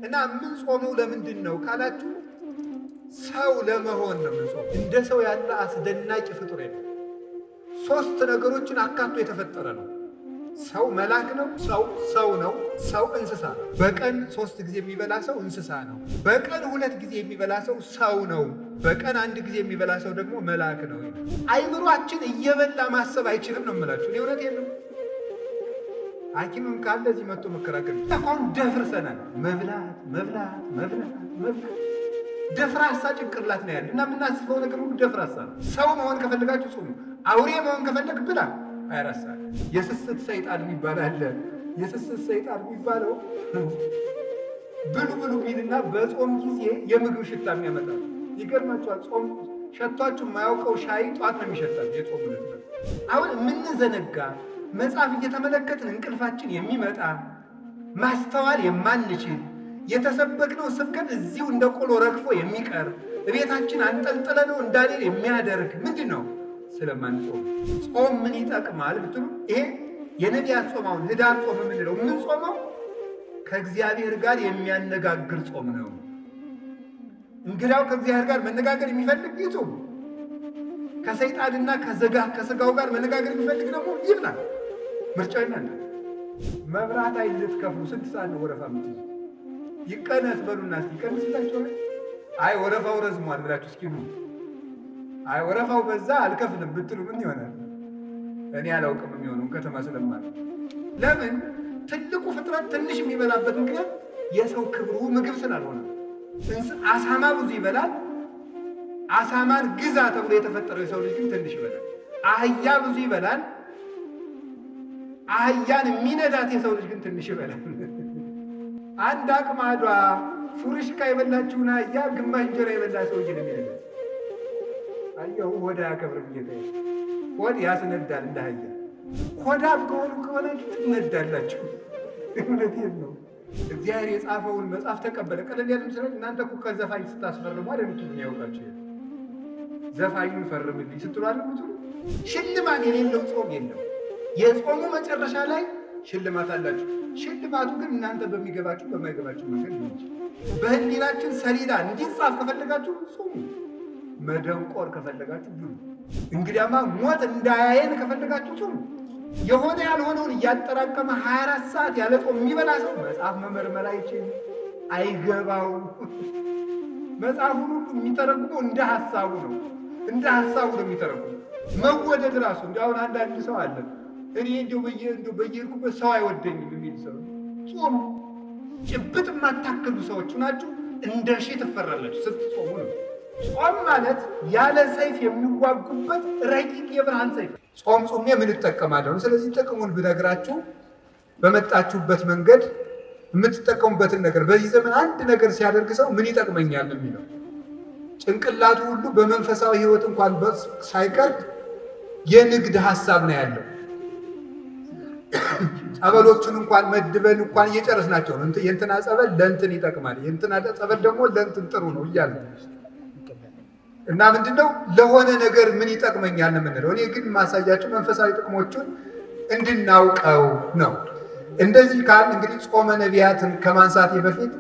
እና ምን ጾመው ለምንድን ነው ካላችሁ ሰው ለመሆን ነው የምንጾመው። እንደ ሰው ያለ አስደናቂ ፍጡር የለም። ሶስት ነገሮችን አካቶ የተፈጠረ ነው። ሰው መልአክ ነው፣ ሰው ነው፣ ሰው እንስሳ ነው። በቀን 3 ጊዜ የሚበላ ሰው እንስሳ ነው። በቀን 2 ጊዜ የሚበላ ሰው ነው። በቀን 1 ጊዜ የሚበላ ሰው ደግሞ መልአክ ነው። አይምሯችን እየበላ ማሰብ አይችልም ነው የምላችሁ። እኔ እውነቴን ነው። ሐኪምም ካለ እዚህ መጥቶ መከራከር አሁን ደፍርሰናል። መብላት ደፍራሳ ጭንቅላት ነው ያለ እና የምናስበው ነገር ሁሉ ደፍራሳ ነው። ሰው መሆን ከፈለጋችሁ ጾሙ። አውሬ መሆን ከፈለግ ብላ አይራሳ። የስስት ሰይጣን የሚባል አለ። የስስት ሰይጣን የሚባለው ብሉ ቢልና በጾም ጊዜ የምግብ ሽታ የሚያመጣ ይገርማችኋል። ጾም ሸቷችሁ የማያውቀው ሻይ ጧት ነው የሚሸጣል። የጾም ነበር አሁን የምንዘነጋ መጽሐፍ እየተመለከትን እንቅልፋችን የሚመጣ ማስተዋል የማንችል የተሰበክነው ስብከት እዚሁ እንደ ቆሎ ረግፎ የሚቀር ቤታችን አንጠልጥለ ነው እንዳሌል የሚያደርግ ምንድን ነው? ስለማንጾም። ጾም ምን ይጠቅማል ብትሉ ይሄ የነቢያት ጾም አሁን ህዳር ጾም የምንለው ምን ጾመው ከእግዚአብሔር ጋር የሚያነጋግር ጾም ነው። እንግዳው ከእግዚአብሔር ጋር መነጋገር የሚፈልግ ይጾም። ከሰይጣንና ከስጋው ጋር መነጋገር የሚፈልግ ደግሞ ይብላል። ምርጫው ይናል። መብራት ኃይል ልትከፍሉ 6 ሰዓት ነው ወረፋ የምትይዙ። ይቀነስ በሉና እስኪ ይቀንስላችሁ። አይ ወረፋው ረዝሟል ብላችሁ እስኪ ነው። አይ ወረፋው በዛ አልከፍልም ብትሉ ምን ይሆናል? እኔ አላውቅም የሚሆነው ከተማ ስለማለት። ለምን ትልቁ ፍጥረት ትንሽ የሚበላበት ምክንያት የሰው ክብሩ ምግብ ስላልሆነ። አሳማ ብዙ ይበላል። አሳማን ግዛ ተብሎ የተፈጠረው የሰው ልጅ ግን ትንሽ ይበላል። አህያ ብዙ ይበላል። አህያን የሚነዳት የሰው ልጅ ግን ትንሽ ይበላል። አንድ አቅማዷ ፉርሽካ የበላችውን አህያ ግማሽ እንጀራ የበላ ሰውዬ ነው የሚነዳት። አየሁ ሆዳ ያከብርም ጌታ ሆድ ያስነዳል። እንደ አህያ ሆዳም ከሆናችሁ ትነዳላችሁ። እውነቴን ነው። እግዚአብሔር የጻፈውን መጽሐፍ ተቀበለ። ቀለል ያለ ምስለ እናንተ እኮ ከዘፋኝ ስታስፈርሙ አይደለም ያውቃችሁ። ዘፋኙን ፈርምልኝ ስትሉ አለምቱ ሽልማት የሌለው ጾም የለም። የጾሙ መጨረሻ ላይ ሽልማት አላችሁ። ሽልማቱ ግን እናንተ በሚገባችሁ በማይገባችሁ መንገድ ነው እንጂ በህሊናችን ሰሌዳ እንዲጻፍ ከፈለጋችሁ ጾሙ። መደንቆር ከፈለጋችሁ ብሉ። እንግዲያማ ሞት እንዳያየን ከፈለጋችሁ ጾሙ። የሆነ ያልሆነውን እያጠራቀመ 24 ሰዓት ያለ ጾም የሚበላ ሰው መጽሐፍ መመርመር አይችል፣ አይገባው። መጽሐፉን ሁሉ የሚተረጉመው እንደ ሐሳቡ ነው። እንደ ሐሳቡ ነው የሚተረጉመው። መወደድ ራሱ እንዲያውን አንዳንድ ሰው አለ እኔ እንደው በየሄድኩበት ሰው አይወደኝም የሚል ሰው ጾሙ። ጭብጥ የማታክሉ ሰዎች ናችሁ። እንደ ሺህ ትፈራላችሁ ስትጾሙ ነው። ጾም ማለት ያለ ሰይፍ የሚዋጉበት ረቂቅ የብርሃን ሰይፍ። ጾም ጾሜ ምን እጠቀማለሁ? ስለዚህ ጥቅሙን ብነግራችሁ በመጣችሁበት መንገድ የምትጠቀሙበትን ነገር በዚህ ዘመን አንድ ነገር ሲያደርግ ሰው ምን ይጠቅመኛል የሚለው ጭንቅላቱ ሁሉ በመንፈሳዊ ሕይወት እንኳን ሳይቀር የንግድ ሐሳብ ነው ያለው። ጸበሎቹን እንኳን መድበን እንኳን እየጨረስናቸው ነው። የእንትና ጸበል ለእንትን ይጠቅማል፣ የእንትና ጸበል ደግሞ ለእንትን ጥሩ ነው እያለ እና ምንድነው ለሆነ ነገር ምን ይጠቅመኛል የምንለው። እኔ ግን ማሳያችሁ መንፈሳዊ ጥቅሞቹን እንድናውቀው ነው። እንደዚህ ካል እንግዲህ ጾመ ነቢያትን ከማንሳቴ በፊት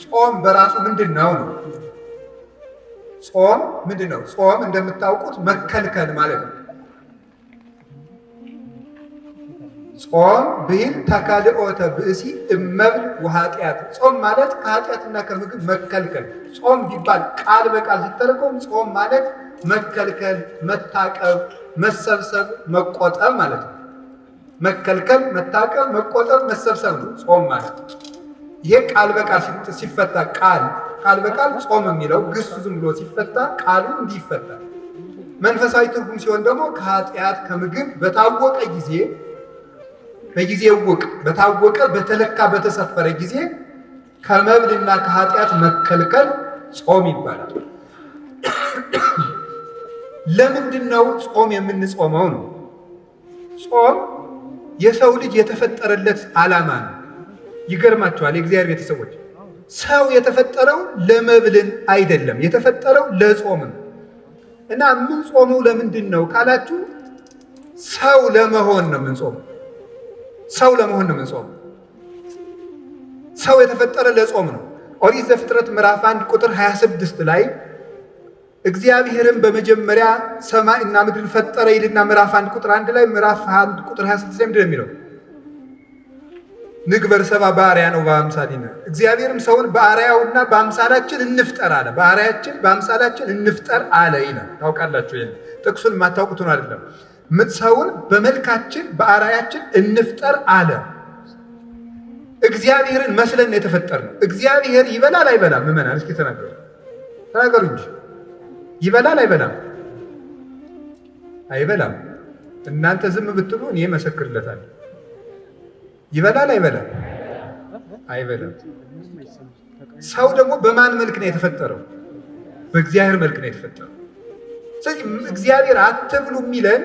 ጾም በራሱ ምንድነው ነው። ጾም ምንድነው? ጾም እንደምታውቁት መከልከል ማለት ነው። ጾም ብሂል ተካልኦተ ብእሲ እመብል ወኃጢአት። ጾም ማለት ከኃጢአትና ከምግብ መከልከል። ጾም ቢባል ቃል በቃል ሲተረጎም ጾም ማለት መከልከል፣ መታቀብ፣ መሰብሰብ፣ መቆጠብ ማለት ነው። መከልከል፣ መታቀብ፣ መቆጠብ፣ መሰብሰብ ነው ጾም ማለት። ይሄ ቃል በቃል ሲፈታ ቃል በቃል ጾም የሚለው ግሱ ዝም ብሎ ሲፈታ ቃሉ እንዲፈታ። መንፈሳዊ ትርጉም ሲሆን ደግሞ ከኃጢአት ከምግብ በታወቀ ጊዜ በጊዜ ውቅ በታወቀ በተለካ በተሰፈረ ጊዜ ከመብልና ከኃጢአት መከልከል ጾም ይባላል። ለምንድነው ጾም የምንጾመው ነው? ጾም የሰው ልጅ የተፈጠረለት ዓላማ ነው። ይገርማችኋል የእግዚአብሔር ቤተሰቦች፣ ሰው የተፈጠረው ለመብልን አይደለም፣ የተፈጠረው ለጾም ነው። እና ምን ጾመው ለምንድን ነው ካላችሁ ሰው ለመሆን ነው የምንጾመው። ሰው ለመሆን ነው የምንጾመው። ሰው የተፈጠረ ለጾም ነው። ኦሪት ዘፍጥረት ምዕራፍ 1 ቁጥር 26 ላይ እግዚአብሔርን በመጀመሪያ ሰማይና ምድርን ፈጠረ ይልና ምዕራፍ 1 ቁጥር 1 ላይ ምዕራፍ 1 ቁጥር 26 ላይ ምንድን ነው የሚለው? ንግበር ሰብአ በአርአያነ ወበአምሳሊነ፣ እግዚአብሔርም ሰውን በአርአያውና በአምሳላችን እንፍጠር አለ። በአርአያችን በአምሳላችን እንፍጠር አለ ይላል። ታውቃላችሁ፣ ይሄን ጥቅሱን የማታውቁትን አይደለም። ሰውን በመልካችን በአርአያችን እንፍጠር አለ። እግዚአብሔርን መስለን የተፈጠርነው። እግዚአብሔር ይበላል አይበላም? ምዕመናን እስኪ ተናገሩ እንጂ ይበላል አይበላም? አይበላም። እናንተ ዝም ብትሉ እኔ መሰክርለታለሁ። ይበላል አይበላም? አይበላም። ሰው ደግሞ በማን መልክ ነው የተፈጠረው? በእግዚአብሔር መልክ ነው የተፈጠረው። ስለዚህ እግዚአብሔር አትብሉ የሚለን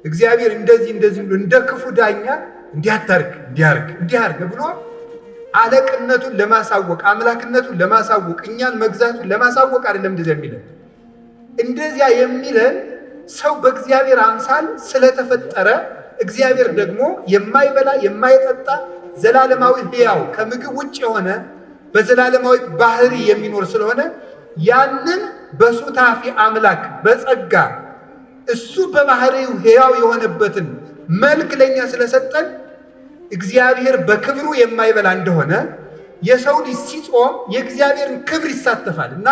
እግዚአብሔር እንደዚህ ብሎ እንደ ክፉ ዳኛ እንዲያርግ ብሎ አለቅነቱን ለማሳወቅ አምላክነቱን ለማሳወቅ እኛን መግዛቱን ለማሳወቅ አይደለም እንደዚያ የሚለን። እንደዚያ የሚለን ሰው በእግዚአብሔር አምሳል ስለተፈጠረ እግዚአብሔር ደግሞ የማይበላ የማይጠጣ ዘላለማዊ ሕያው ከምግብ ውጭ የሆነ በዘላለማዊ ባህሪ የሚኖር ስለሆነ ያንን በሱታፊ አምላክ በጸጋ እሱ በባህሪው ሕያው የሆነበትን መልክ ለኛ ስለሰጠን እግዚአብሔር በክብሩ የማይበላ እንደሆነ የሰው ልጅ ሲጾም የእግዚአብሔርን ክብር ይሳተፋል እና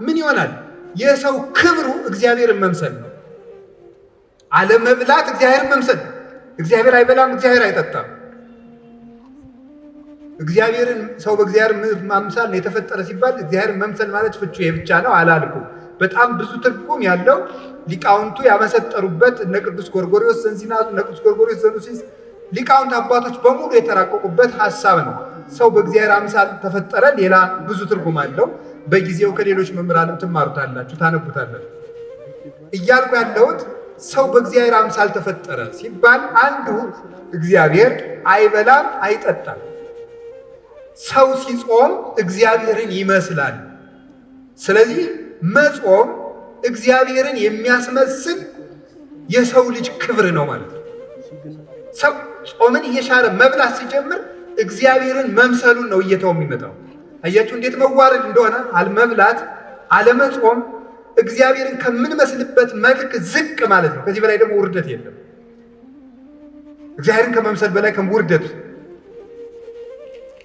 ምን ይሆናል? የሰው ክብሩ እግዚአብሔርን መምሰል ነው። አለመብላት እግዚአብሔርን መምሰል። እግዚአብሔር አይበላም፣ እግዚአብሔር አይጠጣም። እግዚአብሔርን ሰው በእግዚአብሔር ማምሳል ነው የተፈጠረ ሲባል እግዚአብሔርን መምሰል ማለት ፍቹ ይሄ ብቻ ነው አላልኩም። በጣም ብዙ ትርጉም ያለው ሊቃውንቱ ያመሰጠሩበት እነ ቅዱስ ጎርጎርዮስ ዘንዚናቱ፣ እነ ቅዱስ ጎርጎርዮስ ዘኑሲስ ሊቃውንት አባቶች በሙሉ የተራቀቁበት ሐሳብ ነው። ሰው በእግዚአብሔር አምሳል ተፈጠረ። ሌላ ብዙ ትርጉም አለው። በጊዜው ከሌሎች መምህራንም ትማሩታላችሁ፣ ታነቡታላችሁ። እያልኩ ያለሁት ሰው በእግዚአብሔር አምሳል ተፈጠረ ሲባል አንዱ እግዚአብሔር አይበላም አይጠጣም። ሰው ሲጾም እግዚአብሔርን ይመስላል። ስለዚህ መጾም እግዚአብሔርን የሚያስመስል የሰው ልጅ ክብር ነው ማለት ነው። ሰው ጾምን እየሻረ መብላት ሲጀምር እግዚአብሔርን መምሰሉን ነው እየተው የሚመጣው። አያችሁ እንዴት መዋረድ እንደሆነ። አልመብላት አለመጾም እግዚአብሔርን ከምንመስልበት መልክ ዝቅ ማለት ነው። ከዚህ በላይ ደግሞ ውርደት የለም። እግዚአብሔርን ከመምሰል በላይ ውርደት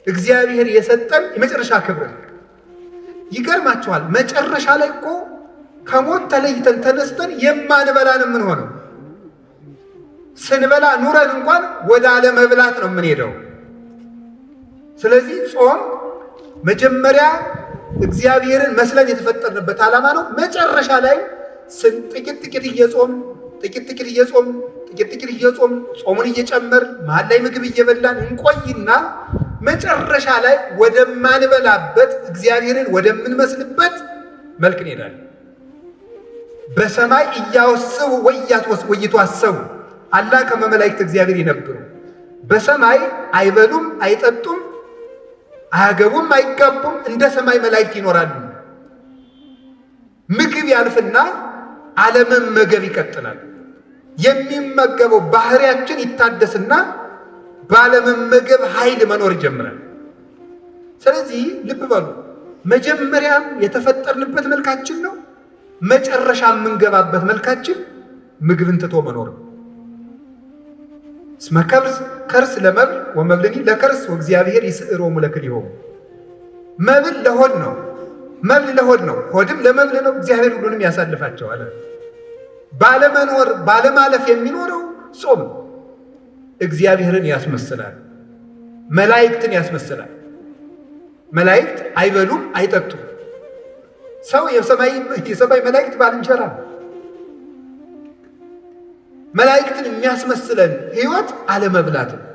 እግዚአብሔር የሰጠን የመጨረሻ ክብር ነው። ይገርማችኋል፣ መጨረሻ ላይ እኮ ከሞት ተለይተን ተነስተን የማንበላን ምን ሆነው ስንበላ ኑረን እንኳን ወደ አለመብላት ነው የምንሄደው። ስለዚህ ጾም መጀመሪያ እግዚአብሔርን መስለን የተፈጠርንበት ዓላማ ነው። መጨረሻ ላይ ጥቂት እየጾም ጾሙን እየጨመር መሀል ላይ ምግብ እየበላን እንቆይና መጨረሻ ላይ ወደማንበላበት እግዚአብሔርን ወደምንመስልበት መልክ እንሄዳለን። በሰማይ እያወስቡ ወይትዋሰቡ አላ ከመ መላእክት እግዚአብሔር ይነብሩ። በሰማይ አይበሉም አይጠጡም አያገቡም አይጋቡም፣ እንደ ሰማይ መላእክት ይኖራሉ። ምግብ ያልፍና አለመመገብ ይቀጥላል። የሚመገበው ባህሪያችን ይታደስና ባለመመገብ ኃይል መኖር ይጀምራል። ስለዚህ ልብ በሉ፣ መጀመሪያም የተፈጠርንበት መልካችን ነው፣ መጨረሻ የምንገባበት መልካችን ምግብን ትቶ መኖር ነው። እስመ ከርስ ለመብል ወመብልኒ ለከርስ ወእግዚአብሔር ይስዕሮሙ ለክልኤሆሙ። መብል ለሆድ ነው፣ መብል ለሆድ ነው፣ ሆድም ለመብል ነው። እግዚአብሔር ሁሉንም ያሳልፋቸዋል። ባለመኖር ባለማለፍ የሚኖረው ጾም እግዚአብሔርን ያስመስላል፣ መላእክትን ያስመስላል። መላእክት አይበሉም አይጠጡም። ሰው የሰማይ መላእክት ባልንጀራ ነው። መላእክትን የሚያስመስለን ህይወት አለመብላት ነው።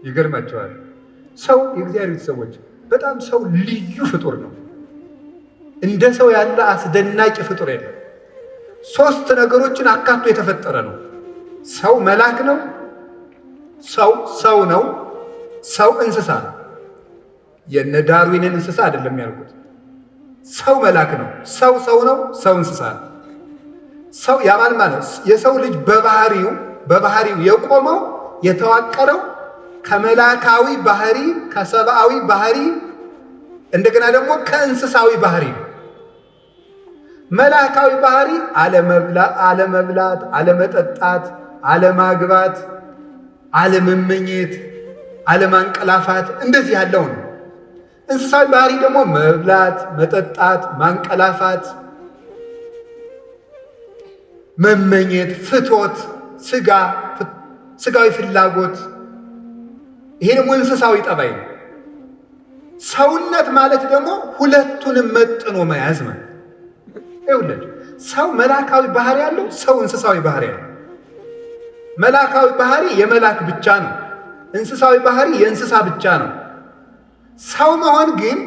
ይገርማቸዋል። ሰው የእግዚአብሔር ሰዎች በጣም ሰው ልዩ ፍጡር ነው። እንደ ሰው ያለ አስደናቂ ፍጡር የለም። ሶስት ነገሮችን አካቶ የተፈጠረ ነው። ሰው መልአክ ነው፣ ሰው ነው፣ ሰው እንስሳ ነው። የነ ዳርዊንን እንስሳ አይደለም ያልኩት። ሰው መልአክ ነው፣ ሰው ነው፣ ሰው እንስሳ ነው። ሰው ያማል ማለት የሰው ልጅ በባህሪው የቆመው የተዋቀረው ከመላካዊ ባህሪ ከሰብአዊ ባህሪ እንደገና ደግሞ ከእንስሳዊ ባህሪ ነው። መላካዊ ባህሪ አለመብላት፣ አለመጠጣት፣ አለማግባት፣ አለመመኘት፣ አለማንቀላፋት እንደዚህ ያለው ነው። እንስሳዊ ባህሪ ደግሞ መብላት፣ መጠጣት፣ ማንቀላፋት፣ መመኘት፣ ፍትወት፣ ስጋዊ ፍላጎት፣ ይሄ ደግሞ እንስሳዊ ጠባይ ነው። ሰውነት ማለት ደግሞ ሁለቱንም መጥኖ መያዝ ማለት ይኸውልህ፣ ሰው መላካዊ ባህሪ ያለው፣ ሰው እንስሳዊ ባህሪ ያለው። መላካዊ ባህሪ የመላክ ብቻ ነው። እንስሳዊ ባህሪ የእንስሳ ብቻ ነው። ሰው መሆን ግን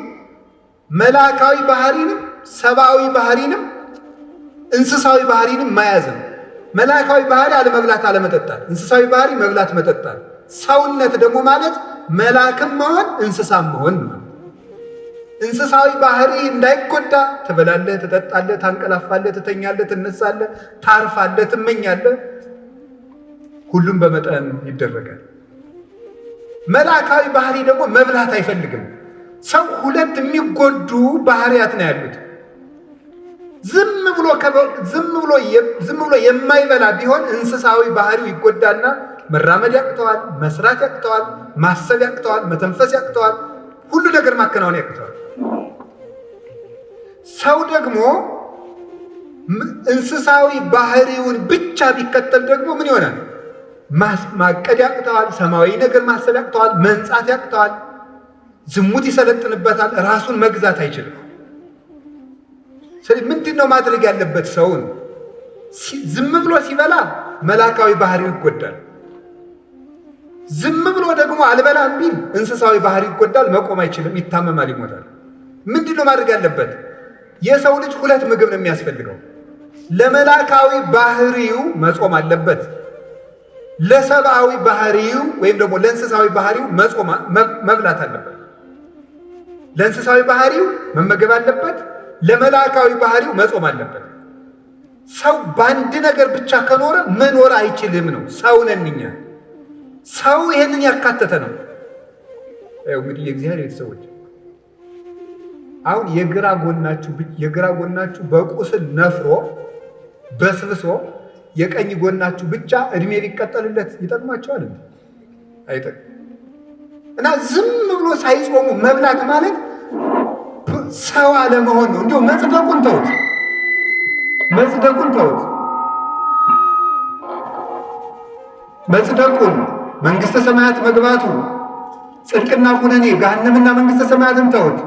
መላካዊ ባህሪንም ሰብአዊ ባህሪንም እንስሳዊ ባህሪንም መያዝ ነው። መላካዊ ባህሪ አለመብላት አለመጠጣት፣ እንስሳዊ ባህሪ መብላት መጠጣት። ሰውነት ደግሞ ማለት መላክም መሆን እንስሳም መሆን ነው። እንስሳዊ ባህሪ እንዳይጎዳ ትበላለህ፣ ትጠጣለህ፣ ታንቀላፋለህ፣ ትተኛለህ፣ ትነሳለህ፣ ታርፋለህ፣ ትመኛለህ። ሁሉም በመጠን ይደረጋል። መላካዊ ባህሪ ደግሞ መብላት አይፈልግም። ሰው ሁለት የሚጎዱ ባህሪያት ነው ያሉት። ዝም ብሎ የማይበላ ቢሆን እንስሳዊ ባህሪው ይጎዳና መራመድ ያቅተዋል፣ መስራት ያቅተዋል፣ ማሰብ ያቅተዋል፣ መተንፈስ ያቅተዋል፣ ሁሉ ነገር ማከናወን ያቅተዋል። ሰው ደግሞ እንስሳዊ ባህሪውን ብቻ ቢከተል ደግሞ ምን ይሆናል? ማቀድ ያቅተዋል፣ ሰማያዊ ነገር ማሰብ ያቅተዋል፣ መንጻት ያቅተዋል፣ ዝሙት ይሰለጥንበታል፣ ራሱን መግዛት አይችልም። ስለዚህ ምንድን ነው ማድረግ ያለበት? ሰውን ዝም ብሎ ሲበላ መላካዊ ባህሪው ይጎዳል። ዝም ብሎ ደግሞ አልበላም ቢል እንስሳዊ ባህሪው ይጎዳል፣ መቆም አይችልም፣ ይታመማል፣ ይሞታል። ምንድን ነው ማድረግ ያለበት? የሰው ልጅ ሁለት ምግብ ነው የሚያስፈልገው። ለመላካዊ ባህሪው መጾም አለበት። ለሰብአዊ ባህሪው ወይም ደግሞ ለእንስሳዊ ባህሪው መብላት አለበት። ለእንስሳዊ ባህሪው መመገብ አለበት። ለመላካዊ ባህሪው መጾም አለበት። ሰው በአንድ ነገር ብቻ ከኖረ መኖር አይችልም ነው። ሰው ነን እኛ። ሰው ይሄንን ያካተተ ነው። እንግዲህ የእግዚአብሔር ቤተሰቦች አሁን የግራ ጎናችሁ በቁስል ነፍሮ በስብሶ የቀኝ ጎናችሁ ብቻ እድሜ ሊቀጠልለት ይጠቅማቸዋል? አይጠቅም። እና ዝም ብሎ ሳይጾሙ መብላት ማለት ሰው አለመሆን ነው። እንዲሁ መጽደቁን ተውት፣ መጽደቁን መንግስተ ሰማያት መግባቱ ጽድቅና ኩነኔ ገሃነምና መንግስተ ሰማያትን ተውት።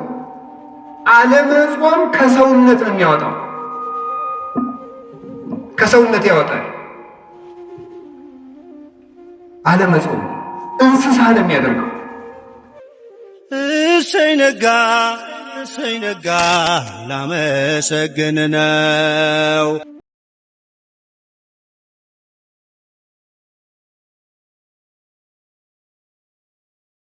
አለመጾም ከሰውነት ነው የሚያወጣው፣ ከሰውነት ያወጣል። አለመጾም እንስሳ ነው የሚያደርገው። እሰይ ነጋ ላመሰግን ነው።